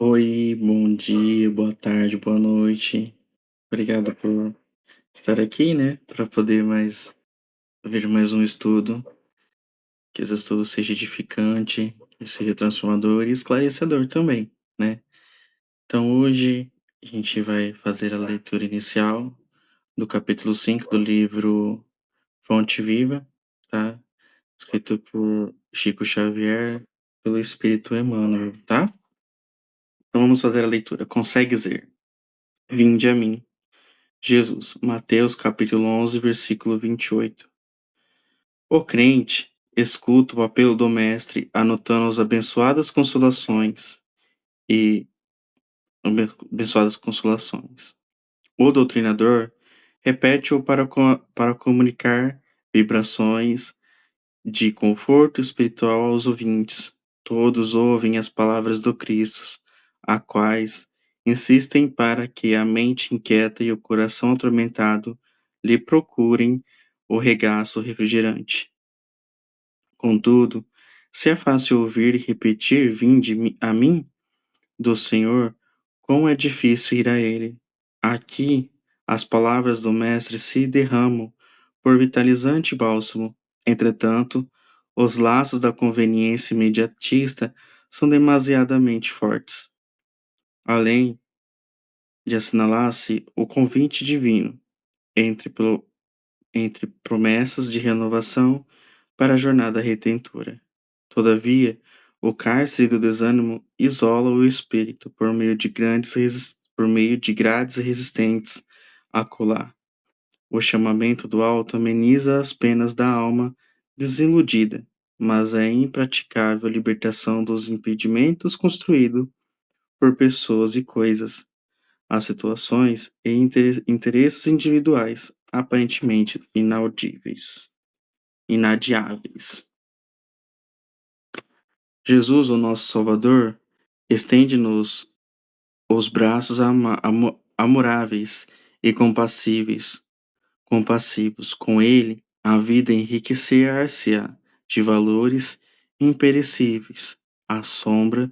Oi, bom dia, boa tarde, boa noite. Obrigado por estar aqui, né? Para poder ver mais um estudo. Que esse estudo seja edificante, que seja transformador e esclarecedor também, né? Então hoje a gente vai fazer a leitura inicial do capítulo 5 do livro Fonte Viva, tá? Escrito por Chico Xavier, pelo Espírito Emmanuel, tá? Então vamos fazer a leitura. Consegue dizer: Vinde a mim, Jesus, Mateus capítulo 11, versículo 28. O crente escuta o apelo do Mestre, anotando as abençoadas consolações e abençoadas consolações. O doutrinador repete-o para comunicar vibrações de conforto espiritual aos ouvintes. Todos ouvem as palavras do Cristo, a quais insistem para que a mente inquieta e o coração atormentado lhe procurem o regaço refrigerante. Contudo, se é fácil ouvir e repetir vinde a mim do Senhor, como é difícil ir a ele. Aqui, as palavras do Mestre se derramam por vitalizante bálsamo. Entretanto, os laços da conveniência imediatista são demasiadamente fortes. Além de assinalar-se o convite divino entre, entre promessas de renovação para a jornada redentora. Todavia, o cárcere do desânimo isola o espírito por meio de grades resistentes a colar. O chamamento do alto ameniza as penas da alma desiludida, mas é impraticável a libertação dos impedimentos construídos por pessoas e coisas, as situações e interesses individuais aparentemente inadiáveis. Jesus, o nosso Salvador, estende-nos os braços amoráveis e compassivos. Com ele, a vida enriquecer-se-á de valores imperecíveis. À sombra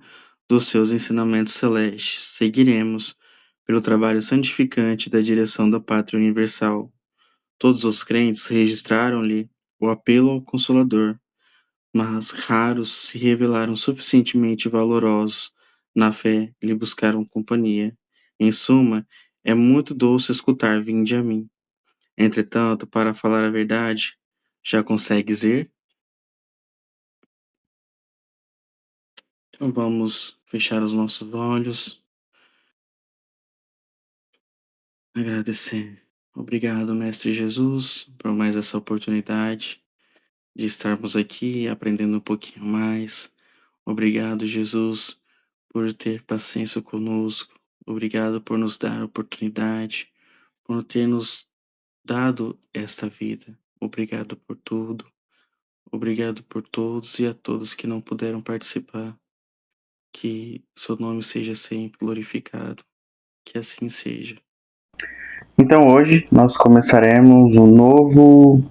dos seus ensinamentos celestes, seguiremos pelo trabalho santificante da direção da pátria universal. Todos os crentes registraram-lhe o apelo ao Consolador, mas raros se revelaram suficientemente valorosos na fé e lhe buscaram companhia. Em suma, é muito doce escutar vinde a mim. Entretanto, para falar a verdade, já consegues ir? Então vamos fechar os nossos olhos, agradecer. Obrigado, Mestre Jesus, por mais essa oportunidade de estarmos aqui aprendendo um pouquinho mais. Obrigado, Jesus, por ter paciência conosco. Obrigado por nos dar a oportunidade, por ter nos dado esta vida. Obrigado por tudo. Obrigado por todos e a todos que não puderam participar. Que seu nome seja sempre glorificado. Que assim seja. Então hoje nós começaremos um novo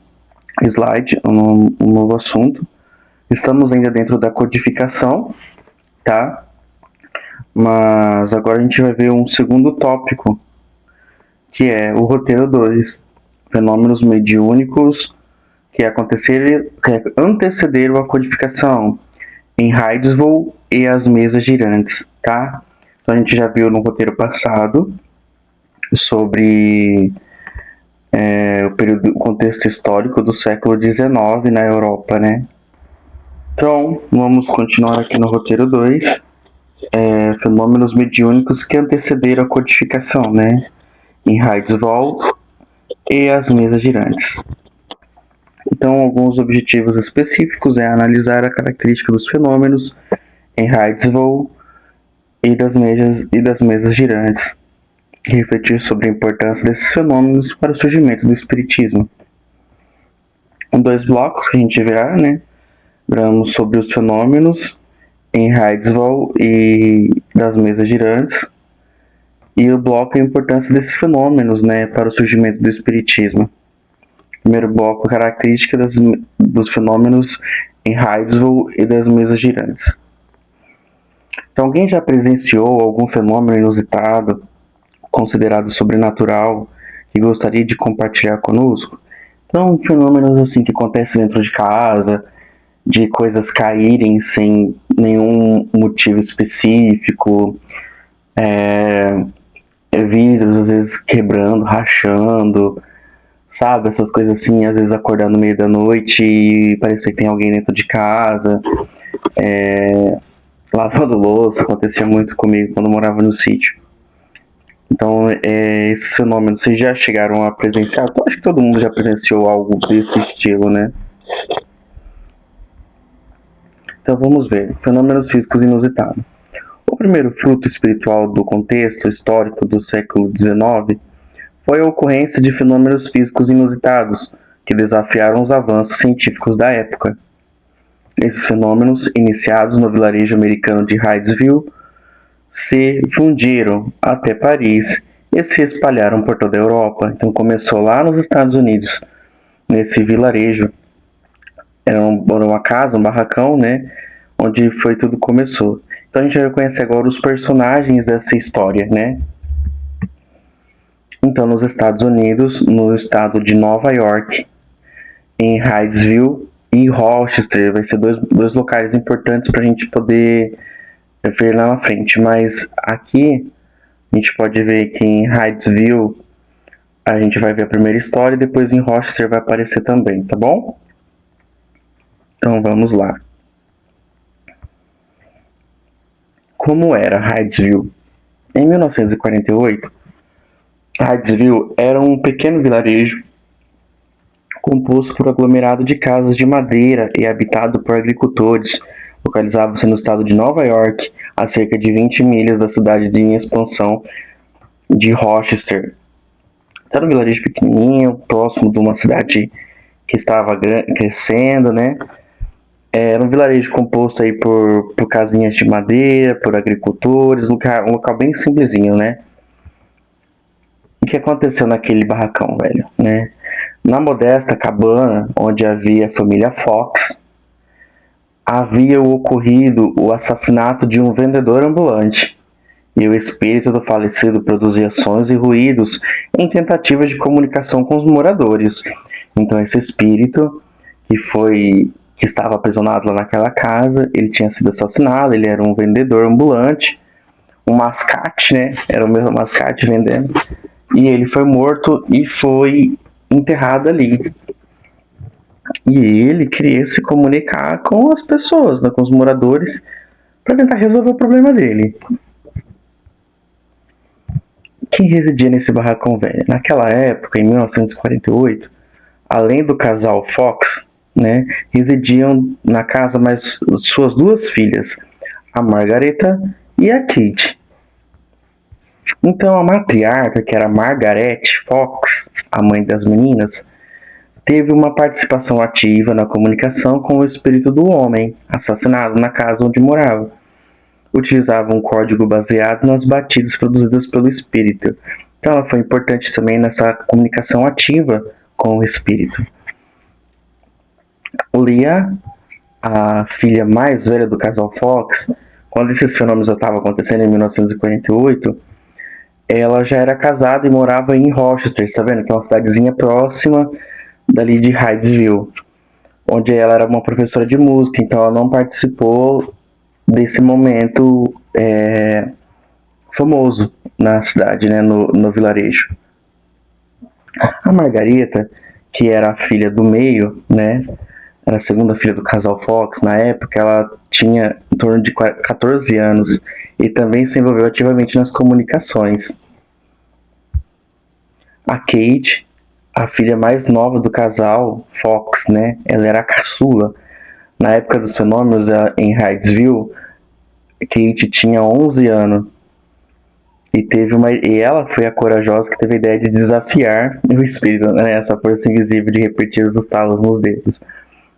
slide, um novo assunto. Estamos ainda dentro da codificação, tá? Mas agora a gente vai ver um segundo tópico, que é o roteiro 2, fenômenos mediúnicos que antecederam a codificação em Hydesville e as mesas girantes, tá? Então a gente já viu no roteiro passado sobre o contexto histórico do século XIX na Europa, né? Então, vamos continuar aqui no roteiro 2, fenômenos mediúnicos que antecederam a codificação, né? Em Hydesville e as mesas girantes. Então, alguns objetivos específicos é analisar a característica dos fenômenos em Hydesville e das mesas girantes, e refletir sobre a importância desses fenômenos para o surgimento do espiritismo. Em 2 blocos que a gente verá, né? Veremos sobre os fenômenos em Hydesville e das mesas girantes, e o bloco é a importância desses fenômenos, né, para o surgimento do espiritismo. Primeiro bloco, característica dos fenômenos em Hydesville e das mesas girantes. Então, alguém já presenciou algum fenômeno inusitado, considerado sobrenatural, que gostaria de compartilhar conosco? Então, fenômenos assim que acontecem dentro de casa, de coisas caírem sem nenhum motivo específico, vidros às vezes quebrando, rachando, sabe? Essas coisas assim, às vezes acordar no meio da noite e parecer que tem alguém dentro de casa, lavando louça, acontecia muito comigo quando eu morava no sítio. Então, esses fenômenos, vocês já chegaram a presenciar? Eu acho que todo mundo já presenciou algo desse estilo, né? Então, vamos ver. Fenômenos físicos inusitados. O primeiro fruto espiritual do contexto histórico do século XIX foi a ocorrência de fenômenos físicos inusitados que desafiaram os avanços científicos da época. Esses fenômenos, iniciados no vilarejo americano de Hydesville, se fundiram até Paris e se espalharam por toda a Europa. Então começou lá nos Estados Unidos, nesse vilarejo. Era uma casa, um barracão, né? Onde foi tudo começou. Então a gente vai conhecer agora os personagens dessa história, né? Então nos Estados Unidos, no estado de Nova York, em Hydesville e Rochester, vai ser dois locais importantes para a gente poder ver lá na frente. Mas aqui a gente pode ver que em Hydesville a gente vai ver a primeira história e depois em Rochester vai aparecer também, tá bom? Então vamos lá. Como era Hydesville? Em 1948, Hydesville era um pequeno vilarejo composto por aglomerado de casas de madeira e habitado por agricultores. Localizava-se no estado de Nova York, a cerca de 20 milhas da cidade em expansão de Rochester. Era um vilarejo pequenininho, próximo de uma cidade que estava crescendo, né? Era um vilarejo composto aí por casinhas de madeira, por agricultores, um local bem simplesinho, né? O que aconteceu naquele barracão, velho, né? Na modesta cabana onde havia a família Fox, havia ocorrido o assassinato de um vendedor ambulante, e o espírito do falecido produzia sons e ruídos em tentativa de comunicação com os moradores. Então esse espírito que estava aprisionado lá naquela casa, ele tinha sido assassinado, ele era um vendedor ambulante, um mascate, né? Era o mesmo mascate vendendo. E ele foi morto e foi enterrado ali. E ele queria se comunicar com as pessoas, né, com os moradores, para tentar resolver o problema dele. Quem residia nesse barracão velho? Naquela época, em 1948, além do casal Fox, né, residiam na casa mais suas duas filhas, a Margareta e a Kate. Então a matriarca, que era Margaret Fox, a mãe das meninas, teve uma participação ativa na comunicação com o espírito do homem assassinado na casa onde morava. Utilizava um código baseado nas batidas produzidas pelo espírito. Então ela foi importante também nessa comunicação ativa com o espírito. Leah, a filha mais velha do casal Fox, quando esses fenômenos estavam acontecendo em 1948, ela já era casada e morava em Rochester, tá vendo? Que é uma cidadezinha próxima dali de Hydesville, onde ela era uma professora de música, então ela não participou desse momento famoso na cidade, né, no vilarejo. A Margareta, que era a filha do meio, né, era a segunda filha do casal Fox, na época ela tinha em torno de 14 anos e também se envolveu ativamente nas comunicações. A Kate, a filha mais nova do casal Fox, né, ela era a caçula. Na época dos fenômenos em Hydesville, Kate tinha 11 anos e ela foi a corajosa que teve a ideia de desafiar o espírito, né, essa força invisível de repetir os estalos nos dedos.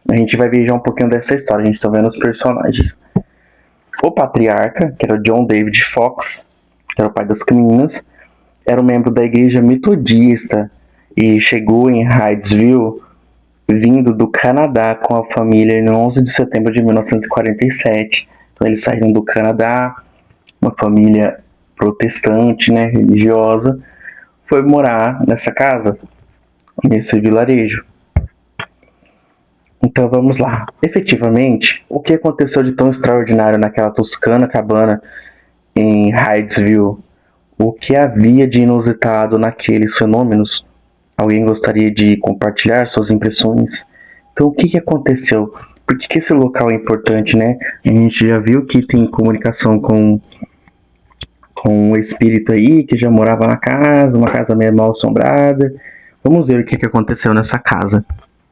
A gente vai ver já um pouquinho dessa história, a gente tá vendo os personagens. O patriarca, que era o John David Fox, que era o pai das meninas, era um membro da igreja metodista e chegou em Hydesville vindo do Canadá com a família em 11 de setembro de 1947. Então eles saíram do Canadá, uma família protestante, né, religiosa, foi morar nessa casa, nesse vilarejo. Então vamos lá. Efetivamente, o que aconteceu de tão extraordinário naquela toscana cabana em Hydesville? O que havia de inusitado naqueles fenômenos? Alguém gostaria de compartilhar suas impressões? Então, o que aconteceu? Por que esse local é importante, né? A gente já viu que tem comunicação com um espírito aí que já morava na casa, uma casa meio mal assombrada. Vamos ver o que aconteceu nessa casa,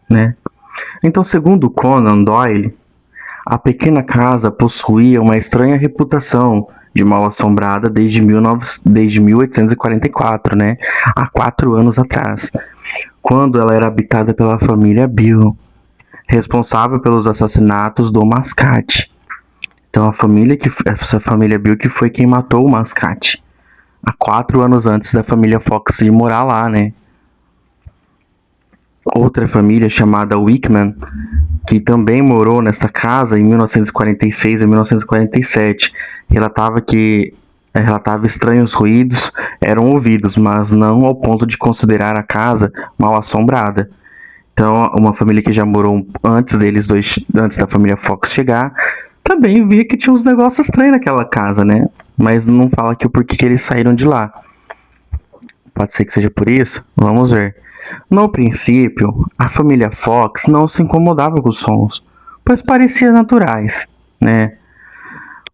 né? Então, segundo Conan Doyle, a pequena casa possuía uma estranha reputação de mal assombrada desde 1844, né? Há 4 anos atrás, quando ela era habitada pela família Bill, responsável pelos assassinatos do Mascate. Então, essa família Bill que foi quem matou o Mascate, há 4 anos antes da família Fox ir morar lá, né? Outra família chamada Wickman, que também morou nessa casa em 1946 e 1947, relatava estranhos ruídos eram ouvidos, mas não ao ponto de considerar a casa mal assombrada. Então, uma família que já morou antes da família Fox chegar, também via que tinha uns negócios estranhos naquela casa, né? Mas não fala aqui o porquê que eles saíram de lá. Pode ser que seja por isso? Vamos ver. No princípio, a família Fox não se incomodava com os sons, pois pareciam naturais, né?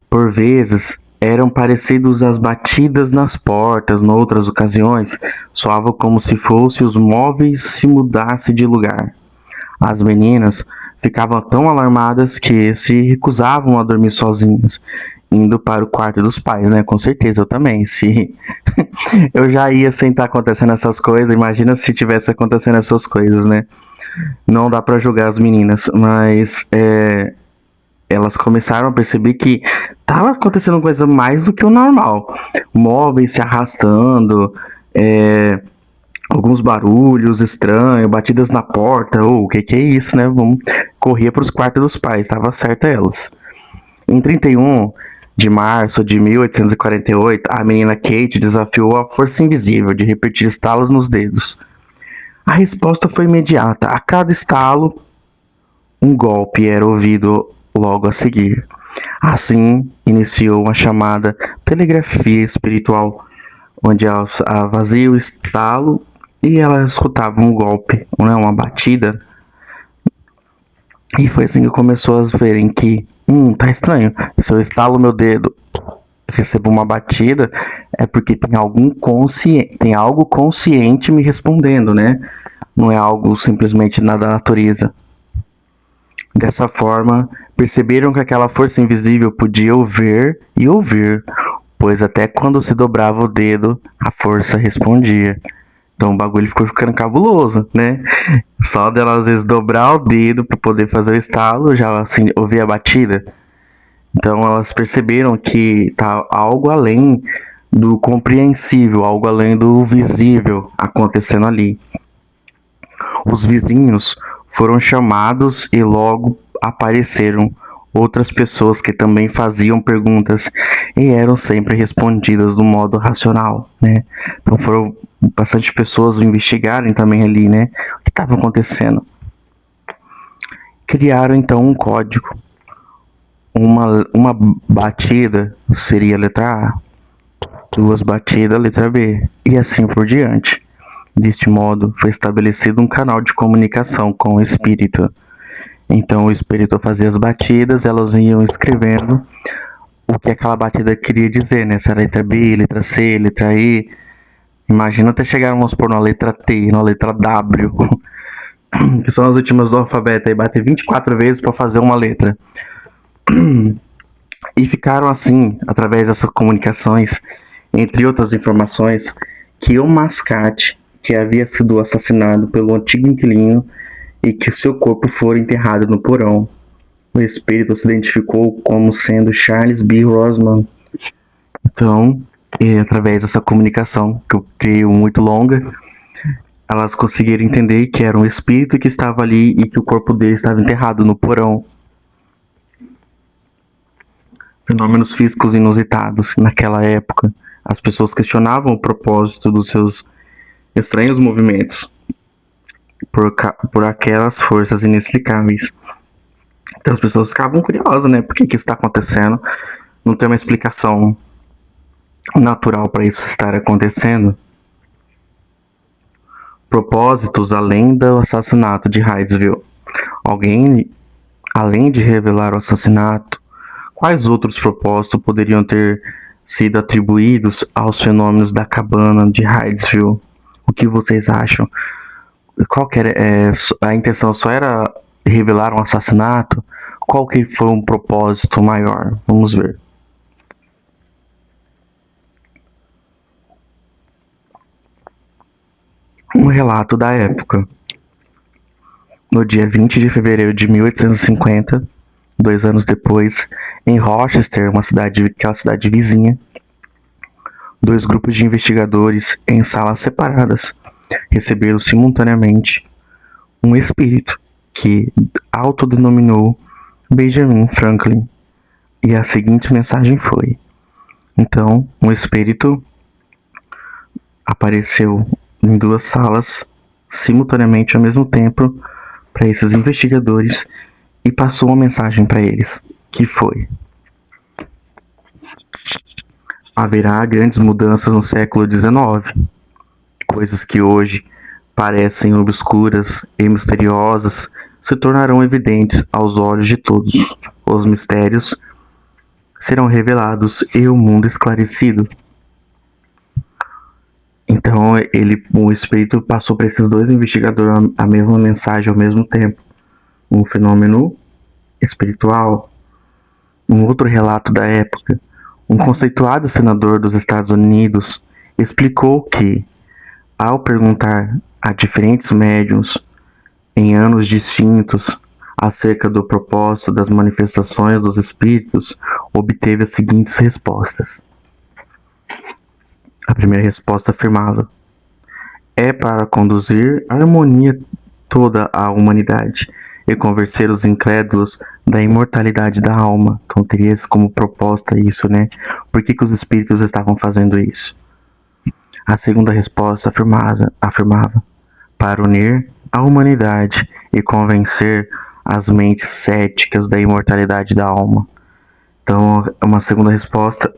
Por vezes, eram parecidos às batidas nas portas, noutras ocasiões, soavam como se fossem os móveis se mudassem de lugar. As meninas ficavam tão alarmadas que se recusavam a dormir sozinhas, indo para o quarto dos pais, né? Com certeza, eu também. Se eu já ia sem estar acontecendo essas coisas, imagina se tivesse acontecendo essas coisas, né? Não dá pra julgar as meninas, mas elas começaram a perceber que tava acontecendo coisa mais do que o normal. Móveis se arrastando, alguns barulhos estranhos, batidas na porta. O que é isso, né? Corria para os quartos dos pais, tava certo elas. Em 31 de março de 1848, a menina Kate desafiou a força invisível de repetir estalos nos dedos. A resposta foi imediata. A cada estalo, um golpe era ouvido logo a seguir. Assim, iniciou uma chamada telegrafia espiritual, onde ela fazia o estalo e ela escutava um golpe, né, uma batida. E foi assim que começou a verem que tá estranho. Se eu estalo meu dedo, recebo uma batida, é porque tem algo consciente me respondendo, né? Não é algo simplesmente da natureza. Dessa forma, perceberam que aquela força invisível podia ver e ouvir, pois até quando se dobrava o dedo, a força respondia. Então o bagulho ficou ficando cabuloso, né? Só dela às vezes dobrar o dedo para poder fazer o estalo, já assim, ouvir a batida. Então elas perceberam que tá algo além do compreensível, algo além do visível acontecendo ali. Os vizinhos foram chamados e logo apareceram outras pessoas que também faziam perguntas e eram sempre respondidas do modo racional, né? Então foram bastante pessoas investigarem também ali, né? O que estava acontecendo. Criaram então um código. Uma batida seria a letra A, 2 batidas a letra B, e assim por diante. Deste modo, foi estabelecido um canal de comunicação com o espírito. Então o espírito fazia as batidas, elas iam escrevendo o que aquela batida queria dizer, né? Se era letra B, letra C, letra E. Imagina até chegar, vamos supor, na letra T, na letra W, que são as últimas do alfabeto, aí bater 24 vezes para fazer uma letra. E ficaram assim, através dessas comunicações, entre outras informações, que o Mascate, que havia sido assassinado pelo antigo inquilino e que seu corpo fora enterrado no porão. O espírito se identificou como sendo Charles B. Rosman. Então, através dessa comunicação, que eu creio muito longa, elas conseguiram entender que era um espírito que estava ali e que o corpo dele estava enterrado no porão. fenômenos físicos inusitados. Naquela época, as pessoas questionavam o propósito dos seus estranhos movimentos por aquelas forças inexplicáveis. Então as pessoas ficavam curiosas, né? Por que isso está acontecendo? Não tem uma explicação natural para isso estar acontecendo. Propósitos além do assassinato de Hydesville. Alguém, além de revelar o assassinato, quais outros propósitos poderiam ter sido atribuídos aos fenômenos da cabana de Hydesville? O que vocês acham? Qual que era, a intenção só era revelar um assassinato? Qual que foi um propósito maior? Vamos ver. Um relato da época. No dia 20 de fevereiro de 1850, 2 anos depois, em Rochester, aquela cidade vizinha, 2 grupos de investigadores em salas separadas receberam simultaneamente um espírito que autodenominou Benjamin Franklin. E a seguinte mensagem foi: então, um espírito apareceu em 2 salas simultaneamente ao mesmo tempo para esses investigadores e passou uma mensagem para eles, que foi: haverá grandes mudanças no século XIX, coisas que hoje parecem obscuras e misteriosas se tornarão evidentes aos olhos de todos. Os mistérios serão revelados e o mundo esclarecido. Então o espírito passou para esses 2 investigadores a mesma mensagem ao mesmo tempo. Um fenômeno espiritual. Um outro relato da época. Um conceituado senador dos Estados Unidos explicou que, ao perguntar a diferentes médiums em anos distintos acerca do propósito das manifestações dos espíritos, obteve as seguintes respostas. A primeira resposta afirmava: é para conduzir a harmonia toda a humanidade e convencer os incrédulos da imortalidade da alma. Então teria como proposta isso, né? Por que os espíritos estavam fazendo isso? A segunda resposta afirmava para unir a humanidade e convencer as mentes céticas da imortalidade da alma. Então, uma segunda resposta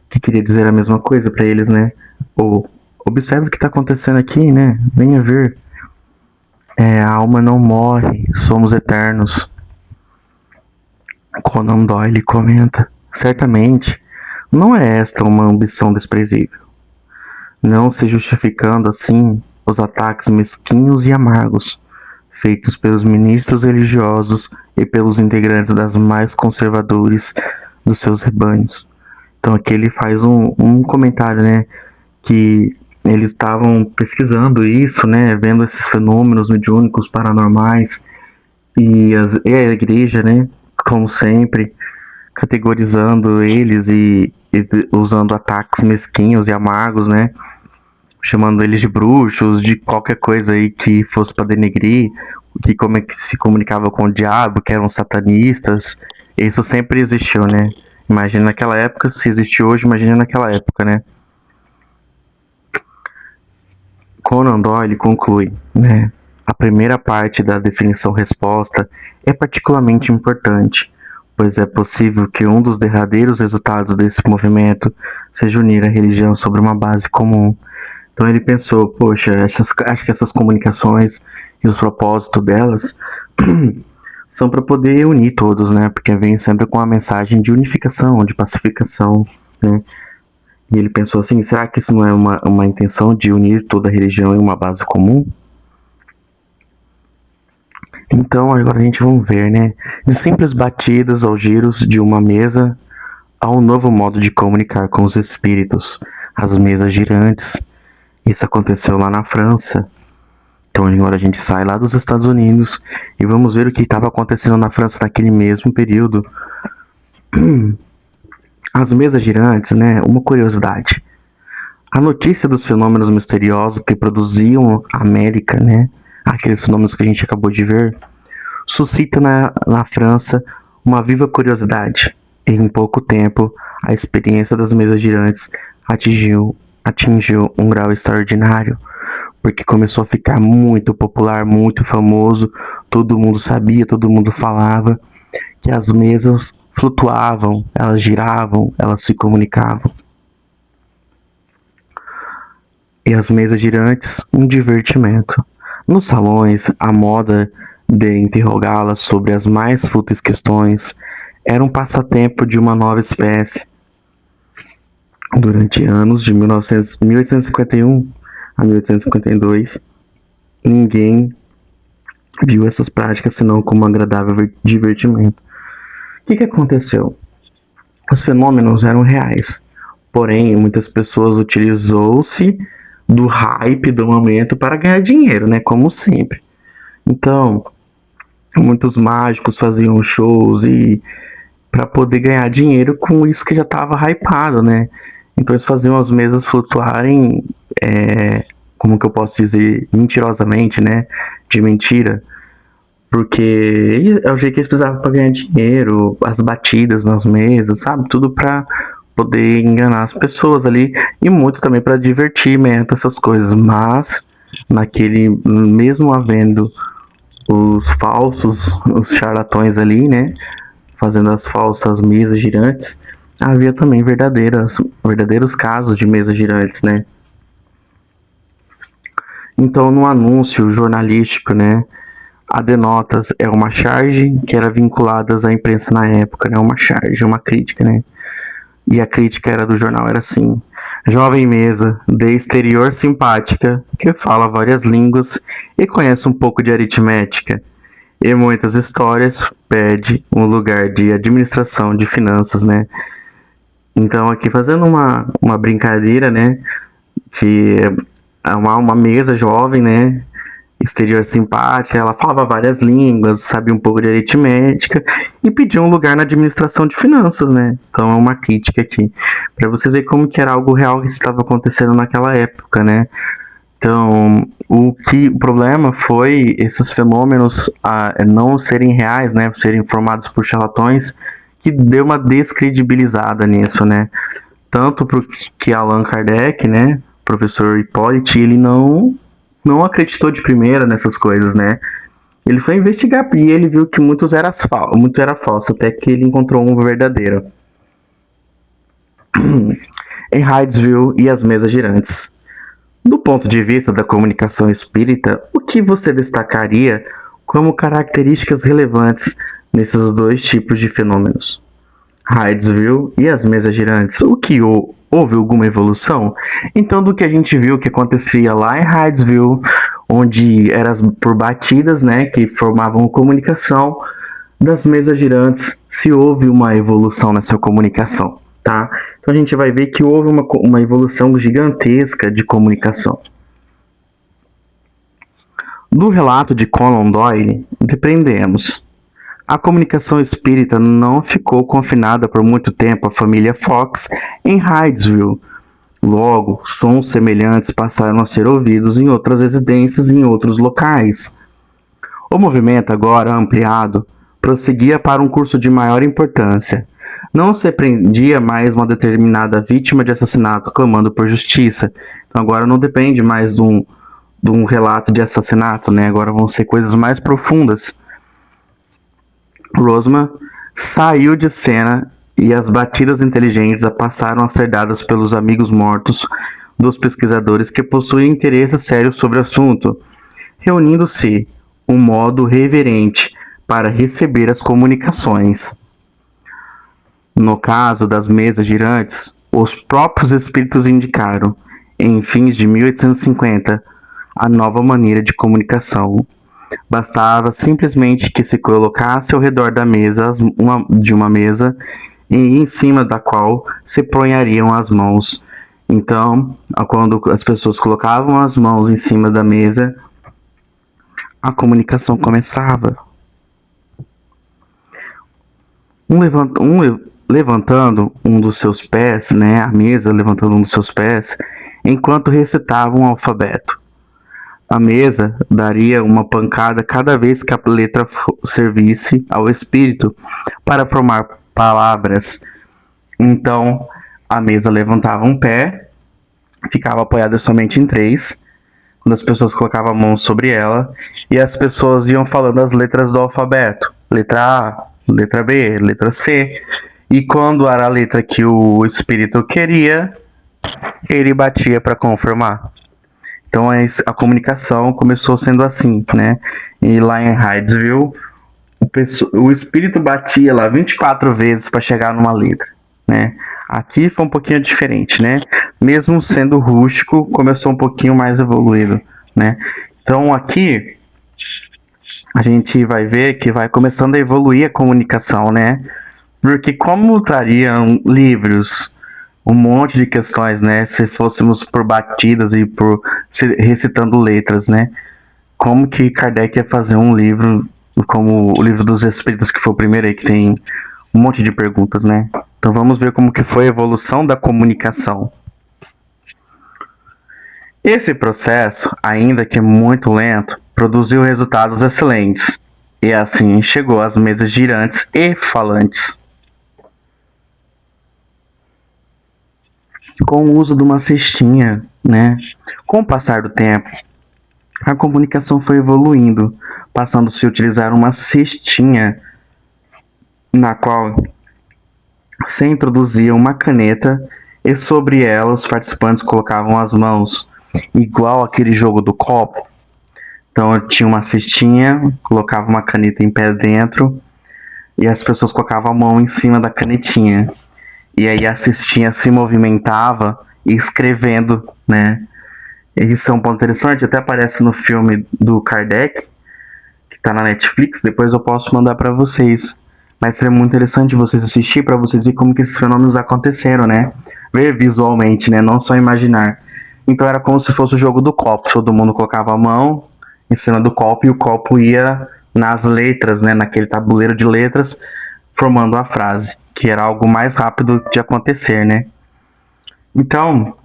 que queria dizer a mesma coisa para eles, né? Ou observe o que está acontecendo aqui, né? Venha ver. A alma não morre, somos eternos. Conan Doyle comenta: certamente não é esta uma ambição desprezível, não se justificando assim os ataques mesquinhos e amargos feitos pelos ministros religiosos e pelos integrantes das mais conservadores dos seus rebanhos. Então aqui ele faz um comentário, né, que eles estavam pesquisando isso, né, vendo esses fenômenos mediúnicos paranormais e a igreja, né, como sempre, categorizando eles e usando ataques mesquinhos e amargos, né, chamando eles de bruxos, de qualquer coisa aí que fosse para denegrir, que como é que se comunicava com o diabo, que eram satanistas. Isso sempre existiu, né? Imagina naquela época, se existe hoje, imagina naquela época, né? Conan Doyle conclui, né? A primeira parte da definição-resposta é particularmente importante, pois é possível que um dos derradeiros resultados desse movimento seja unir a religião sobre uma base comum. Então ele pensou, poxa, acho que essas comunicações e os propósitos delas são para poder unir todos, né? Porque vem sempre com a mensagem de unificação, de pacificação, né? E ele pensou assim, será que isso não é uma intenção de unir toda a religião em uma base comum? Então agora a gente vai ver, né? De simples batidas aos giros de uma mesa a um novo modo de comunicar com os espíritos, as mesas girantes. Isso aconteceu lá na França. Então agora a gente sai lá dos Estados Unidos e vamos ver o que estava acontecendo na França naquele mesmo período. As mesas girantes, né? Uma curiosidade. A notícia dos fenômenos misteriosos que produziam a América, né? Aqueles fenômenos que a gente acabou de ver, suscita na França uma viva curiosidade. Em pouco tempo, a experiência das mesas girantes atingiu um grau extraordinário, porque começou a ficar muito popular, muito famoso, todo mundo sabia, todo mundo falava que as mesas flutuavam, elas giravam, elas se comunicavam. E as mesas girantes, um divertimento. Nos salões, a moda de interrogá-las sobre as mais fúteis questões era um passatempo de uma nova espécie. Durante anos de 1851 a 1852, ninguém viu essas práticas senão como um agradável divertimento. O que aconteceu? Os fenômenos eram reais, porém muitas pessoas utilizou-se do hype do momento para ganhar dinheiro, né? Como sempre. Então, muitos mágicos faziam shows e para poder ganhar dinheiro com isso que já estava hypado, né? Então eles faziam as mesas flutuarem, como que eu posso dizer, mentirosamente, né? De mentira. Porque é o jeito que eles precisavam para ganhar dinheiro, as batidas nas mesas, sabe? Tudo para poder enganar as pessoas ali e muito também para divertimento, essas coisas. Mas naquele, mesmo havendo os falsos, os charlatões ali, né? Fazendo as falsas mesas girantes, havia também verdadeiros casos de mesas girantes, né? Então, no anúncio jornalístico, né? A Denotas é uma charge que era vinculada à imprensa na época, né? Uma charge, uma crítica, né? E a crítica era do jornal, era assim: jovem mesa, de exterior simpática, que fala várias línguas e conhece um pouco de aritmética e muitas histórias, pede um lugar de administração de finanças, né? Então aqui fazendo uma brincadeira, né? Que é uma mesa jovem, né? Exterior simpática, ela falava várias línguas, sabia um pouco de aritmética e pediu um lugar na administração de finanças, né? Então é uma crítica aqui, para vocês verem como que era algo real que estava acontecendo naquela época, né? Então, o problema foi esses fenômenos não serem reais, né? Serem formados por charlatões, que deu uma descredibilizada nisso, né? Tanto porque Allan Kardec, né? Professor Hipólite, ele não acreditou de primeira nessas coisas, né? Ele foi investigar e ele viu que muito era falso, até que ele encontrou um verdadeiro. Em Hydesville e as mesas girantes. Do ponto de vista da comunicação espírita, o que você destacaria como características relevantes nesses dois tipos de fenômenos? Hydesville e as mesas girantes, o que houve alguma evolução? Então, do que a gente viu que acontecia lá em Hydesville, onde era por batidas, né, que formavam comunicação, das mesas girantes, se houve uma evolução nessa comunicação, tá? Então a gente vai ver que houve uma evolução gigantesca de comunicação. Do relato de Conan Doyle, depreendemos: a comunicação espírita não ficou confinada por muito tempo à família Fox em Hydesville. Logo, sons semelhantes passaram a ser ouvidos em outras residências e em outros locais. O movimento, agora ampliado, prosseguia para um curso de maior importância. Não se prendia mais uma determinada vítima de assassinato clamando por justiça. Então agora não depende mais de um relato de assassinato, né? Agora vão ser coisas mais profundas. Rosman saiu de cena e as batidas inteligentes passaram a ser dadas pelos amigos mortos dos pesquisadores que possuem interesse sério sobre o assunto, reunindo-se um modo reverente para receber as comunicações. No caso das mesas girantes, os próprios espíritos indicaram, em fins de 1850, a nova maneira de comunicação. Bastava simplesmente que se colocasse ao redor da mesa de uma mesa e em cima da qual se ponhariam as mãos. Então, quando as pessoas colocavam as mãos em cima da mesa, a comunicação começava. Levantando um dos seus pés, né, a mesa levantando um dos seus pés, enquanto recitava um alfabeto. A mesa daria uma pancada cada vez que a letra servisse ao espírito para formar palavras. Então, a mesa levantava um pé, ficava apoiada somente em 3, quando as pessoas colocavam a mão sobre ela, e as pessoas iam falando as letras do alfabeto. Letra A, letra B, letra C. E quando era a letra que o espírito queria, ele batia para confirmar. Então a comunicação começou sendo assim, né? E lá em Hydesville, o espírito batia lá 24 vezes para chegar numa letra, né? Aqui foi um pouquinho diferente, né? Mesmo sendo rústico, começou um pouquinho mais evoluído, né? Então aqui a gente vai ver que vai começando a evoluir a comunicação, né? Porque como trariam livros, um monte de questões, né? Se fôssemos por batidas e por recitando letras, né? Como que Kardec ia fazer um livro como o Livro dos Espíritos, que foi o primeiro aí, que tem um monte de perguntas, né? Então vamos ver como que foi a evolução da comunicação. Esse processo, ainda que muito lento, produziu resultados excelentes, e assim chegou às mesas girantes e falantes. Com o uso de uma cestinha, né? Com o passar do tempo, a comunicação foi evoluindo, passando-se a utilizar uma cestinha na qual se introduzia uma caneta e sobre ela os participantes colocavam as mãos, igual aquele jogo do copo. Então tinha uma cestinha, colocava uma caneta em pé dentro e as pessoas colocavam a mão em cima da canetinha. E aí a cestinha se movimentava escrevendo, né? Isso é um ponto interessante, até aparece no filme do Kardec, que tá na Netflix, depois eu posso mandar para vocês. Mas seria muito interessante vocês assistirem para vocês verem como que esses fenômenos aconteceram, né? Ver visualmente, né? Não só imaginar. Então era como se fosse o jogo do copo. Todo mundo colocava a mão em cima do copo e o copo ia nas letras, né? Naquele tabuleiro de letras, formando a frase, que era algo mais rápido de acontecer, né? Então,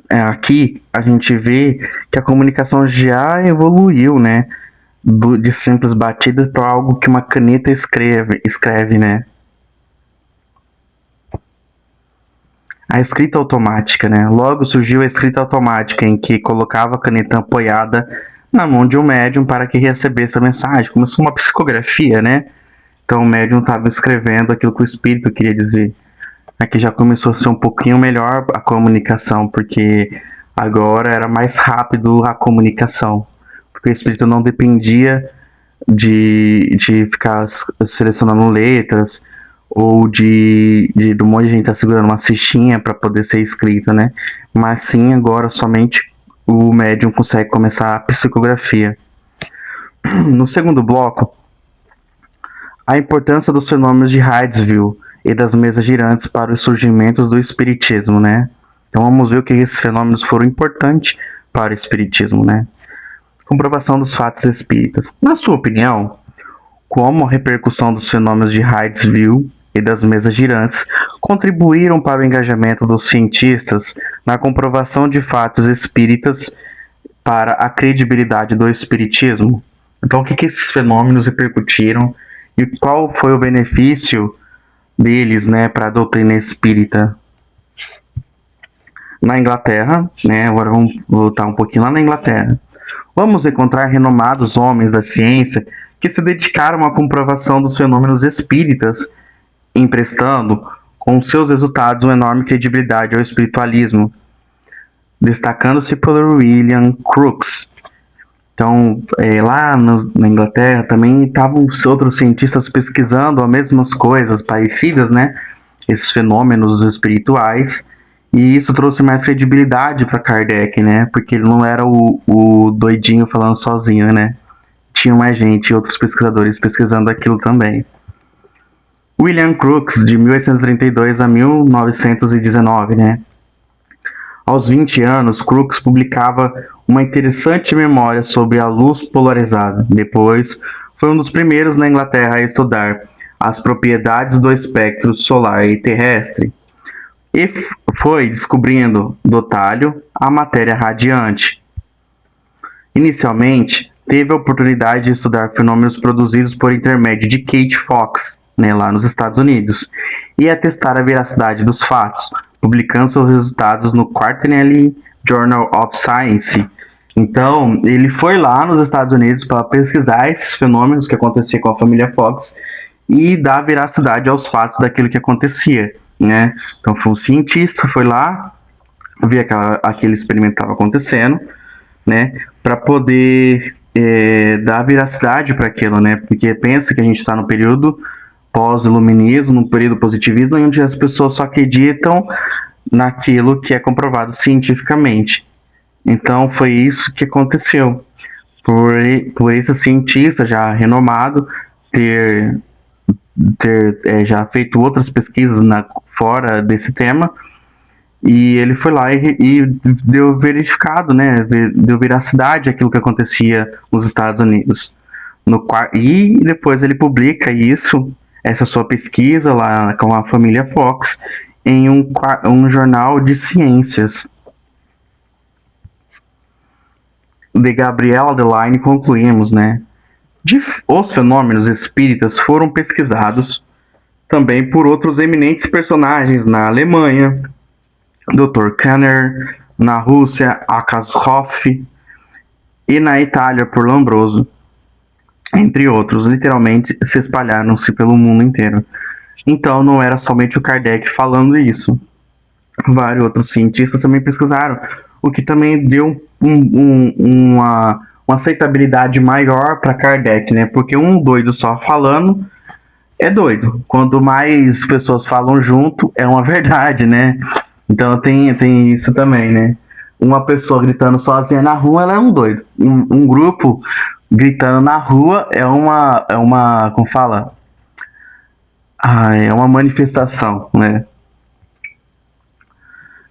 aqui a gente vê que a comunicação já evoluiu, né? De simples batidas para algo que uma caneta escreve, né? A escrita automática, né? Logo surgiu a escrita automática, em que colocava a caneta apoiada na mão de um médium para que recebesse a mensagem. Começou uma psicografia, né? Então o médium estava escrevendo aquilo que o espírito queria dizer. Aqui já começou a ser um pouquinho melhor a comunicação, porque agora era mais rápido a comunicação. Porque o espírito não dependia de ficar selecionando letras ou de um monte de gente estar segurando uma cestinha para poder ser escrita, né? Mas sim, agora somente o médium consegue começar a psicografia. No segundo bloco, a importância dos fenômenos de Hydesville e das mesas girantes para os surgimentos do espiritismo, né? Então vamos ver o que esses fenômenos foram importantes para o espiritismo, né? Comprovação dos fatos espíritas. Na sua opinião, como a repercussão dos fenômenos de Hydesville e das mesas girantes contribuíram para o engajamento dos cientistas na comprovação de fatos espíritas para a credibilidade do espiritismo? Então, o que esses fenômenos repercutiram e qual foi o benefício deles, né, para a doutrina espírita? Na Inglaterra, né, agora vamos voltar um pouquinho lá na Inglaterra. Vamos encontrar renomados homens da ciência que se dedicaram à comprovação dos fenômenos espíritas, emprestando com seus resultados uma enorme credibilidade ao espiritualismo, destacando-se por William Crookes. Então, lá na Inglaterra também estavam outros cientistas pesquisando as mesmas coisas parecidas, né? Esses fenômenos espirituais. E isso trouxe mais credibilidade para Kardec, né? Porque ele não era o doidinho falando sozinho, né? Tinha mais gente, outros pesquisadores pesquisando aquilo também. William Crookes, de 1832 a 1919, né? Aos 20 anos, Crookes publicava uma interessante memória sobre a luz polarizada. Depois, foi um dos primeiros na Inglaterra a estudar as propriedades do espectro solar e terrestre. E foi descobrindo do talho a matéria radiante. Inicialmente, teve a oportunidade de estudar fenômenos produzidos por intermédio de Kate Fox, né, lá nos Estados Unidos, e atestar a veracidade dos fatos, publicando seus resultados no Quarterly Journal of Science. Então, ele foi lá nos Estados Unidos para pesquisar esses fenômenos que aconteciam com a família Fox e dar veracidade aos fatos daquilo que acontecia, né? Então, foi um cientista, foi lá, ver aquele experimento estava acontecendo, né? Para poder dar veracidade para aquilo, né? Porque pensa que a gente está no período pós-iluminismo, no período positivismo, onde as pessoas só acreditam naquilo que é comprovado cientificamente. Então foi isso que aconteceu. Por esse cientista já renomado ter já feito outras pesquisas fora desse tema, e ele foi lá e deu verificado, né? Deu veracidade àquilo que acontecia nos Estados Unidos. E depois ele publica essa sua pesquisa lá com a família Fox, em um jornal de ciências. De Gabriela Adeline concluímos, né? Os fenômenos espíritas foram pesquisados também por outros eminentes personagens na Alemanha, Dr. Kanner, na Rússia, Akashoff, e na Itália por Lombroso, entre outros. Literalmente se espalharam-se pelo mundo inteiro. Então não era somente o Kardec falando isso. Vários outros cientistas também pesquisaram, o que também deu uma aceitabilidade maior para Kardec, né? Porque um doido só falando é doido. Quanto mais pessoas falam junto, é uma verdade, né? Então tem isso também, né? Uma pessoa gritando sozinha na rua, ela é um doido. Um grupo gritando na rua é uma como fala? É uma manifestação, né?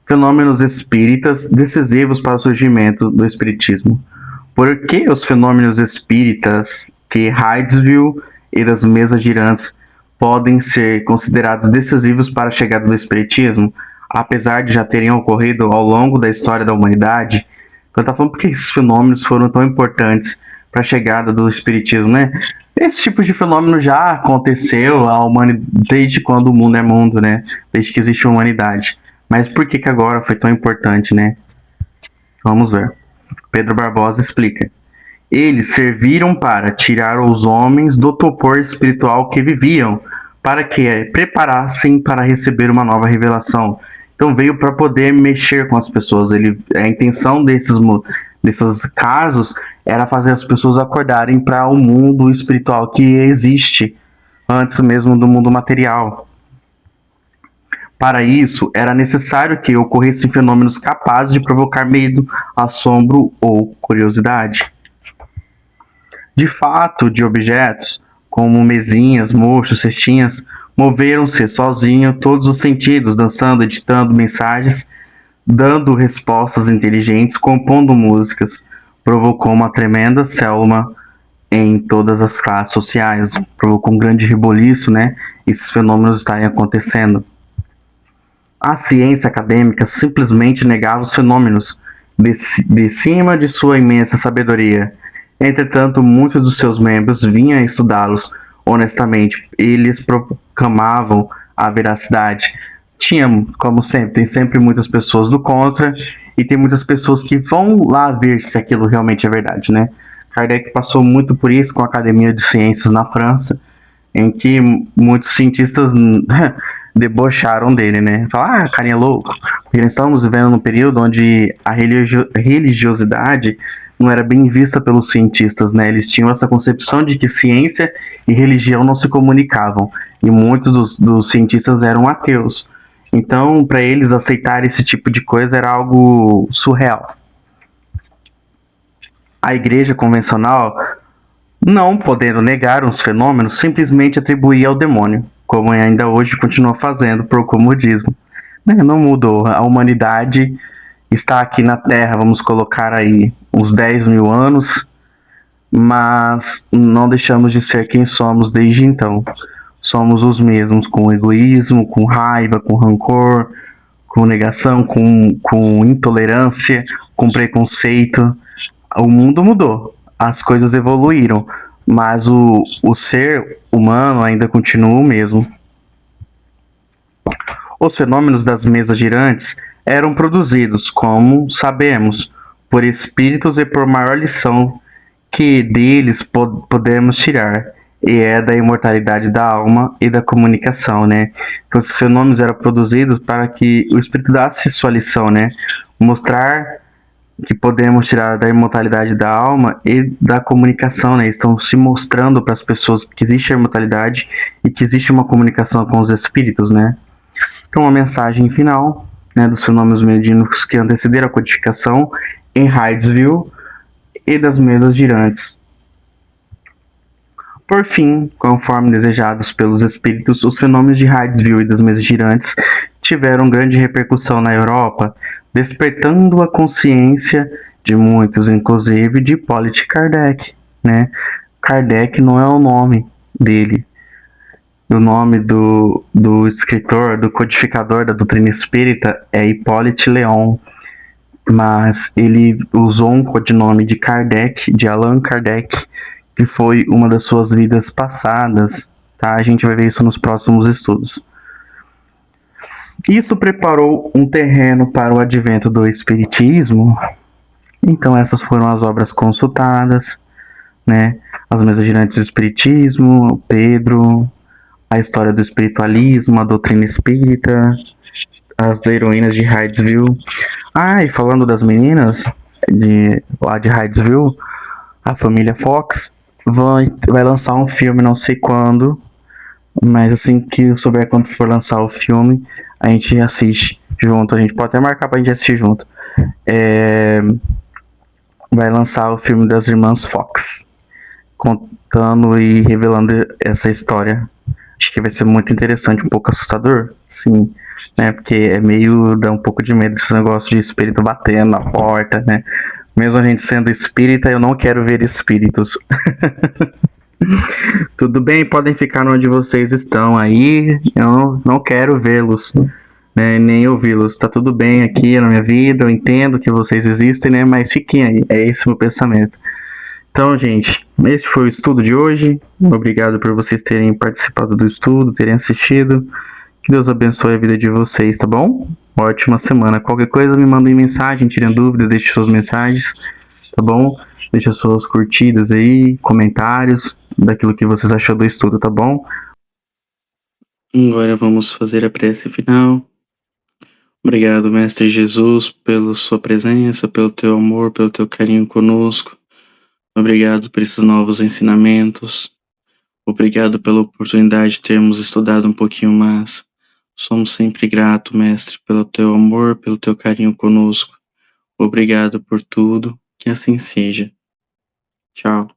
Fenômenos espíritas decisivos para o surgimento do espiritismo. Por que os fenômenos espíritas que Hydesville e das mesas girantes podem ser considerados decisivos para a chegada do espiritismo, apesar de já terem ocorrido ao longo da história da humanidade? Então tá falando por que esses fenômenos foram tão importantes para a chegada do espiritismo, né? Esse tipo de fenômeno já aconteceu desde quando o mundo é mundo, né? Desde que existe a humanidade. Mas por que agora foi tão importante, né? Vamos ver. Pedro Barbosa explica. Eles serviram para tirar os homens do torpor espiritual que viviam, para que preparassem para receber uma nova revelação. Então veio para poder mexer com as pessoas. A intenção desses casos era fazer as pessoas acordarem para o mundo espiritual que existe antes mesmo do mundo material. Para isso, era necessário que ocorressem fenômenos capazes de provocar medo, assombro ou curiosidade. De fato, de objetos, como mesinhas, mochos, cestinhas, moveram-se sozinhos todos os sentidos, dançando, editando mensagens, dando respostas inteligentes, compondo músicas. Provocou uma tremenda célula em todas as classes sociais, provocou um grande reboliço, né? Esses fenômenos estarem acontecendo. A ciência acadêmica simplesmente negava os fenômenos de cima de sua imensa sabedoria. Entretanto, muitos dos seus membros vinham estudá-los honestamente. Eles proclamavam a veracidade. Como sempre, tem sempre muitas pessoas do contra e tem muitas pessoas que vão lá ver se aquilo realmente é verdade, né? Kardec passou muito por isso com a Academia de Ciências na França, em que muitos cientistas debocharam dele, né? Falaram, carinha é louco. Porque nós estamos vivendo num período onde a religiosidade não era bem vista pelos cientistas, né? Eles tinham essa concepção de que ciência e religião não se comunicavam. E muitos dos cientistas eram ateus. Então, para eles aceitar esse tipo de coisa era algo surreal. A igreja convencional, não podendo negar os fenômenos, simplesmente atribuía ao demônio, como ainda hoje continua fazendo por comodismo. Não mudou. A humanidade está aqui na Terra, vamos colocar aí uns 10 mil anos, mas não deixamos de ser quem somos desde então. Somos os mesmos, com egoísmo, com raiva, com rancor, com negação, com intolerância, com preconceito. O mundo mudou, as coisas evoluíram, mas o ser humano ainda continua o mesmo. Os fenômenos das mesas girantes eram produzidos, como sabemos, por espíritos e por maior lição que deles podemos tirar, e é da imortalidade da alma e da comunicação, né? Então, esses fenômenos eram produzidos para que o espírito desse sua lição, né? Mostrar que podemos tirar da imortalidade da alma e da comunicação, né? Estão se mostrando para as pessoas que existe a imortalidade e que existe uma comunicação com os espíritos, né? Então, a mensagem final, né, dos fenômenos mediúnicos que antecederam a codificação em Hydesville e das mesas girantes. Por fim, conforme desejados pelos espíritos, os fenômenos de Hydesville e das mesas girantes tiveram grande repercussão na Europa, despertando a consciência de muitos, inclusive de Hippolyte Kardec, né? Kardec não é o nome dele. O nome do escritor, do codificador da doutrina espírita é Hippolyte Léon, mas ele usou um codinome de Kardec, de Allan Kardec, que foi uma das suas vidas passadas, tá? A gente vai ver isso nos próximos estudos. Isso preparou um terreno para o advento do Espiritismo. Então essas foram as obras consultadas, né? As mesas girantes do Espiritismo, Pedro, a história do espiritualismo, a doutrina espírita, as heroínas de Hydesville. E falando das meninas lá de Hydesville, a família Fox vai lançar um filme, não sei quando, mas assim que eu souber quando for lançar o filme, a gente assiste junto. A gente pode até marcar pra gente assistir junto. Vai lançar o filme das irmãs Fox, contando e revelando essa história. Acho que vai ser muito interessante, um pouco assustador, sim, né? Porque dá um pouco de medo esse negócio de espírito batendo na porta, né? Mesmo a gente sendo espírita, eu não quero ver espíritos. Tudo bem, podem ficar onde vocês estão aí, eu não quero vê-los, né, nem ouvi-los. Tá tudo bem aqui na minha vida, eu entendo que vocês existem, né? Mas fiquem aí, é esse o meu pensamento. Então, gente, esse foi o estudo de hoje. Obrigado por vocês terem participado do estudo, terem assistido. Que Deus abençoe a vida de vocês, tá bom? Ótima semana. Qualquer coisa, me mandem mensagem, tirem dúvidas, deixem suas mensagens, tá bom? Deixa suas curtidas aí, comentários daquilo que vocês acharam do estudo, tá bom? Agora vamos fazer a prece final. Obrigado, Mestre Jesus, pela sua presença, pelo teu amor, pelo teu carinho conosco. Obrigado por esses novos ensinamentos. Obrigado pela oportunidade de termos estudado um pouquinho mais. Somos sempre gratos, Mestre, pelo teu amor, pelo teu carinho conosco. Obrigado por tudo. Que assim seja. Tchau.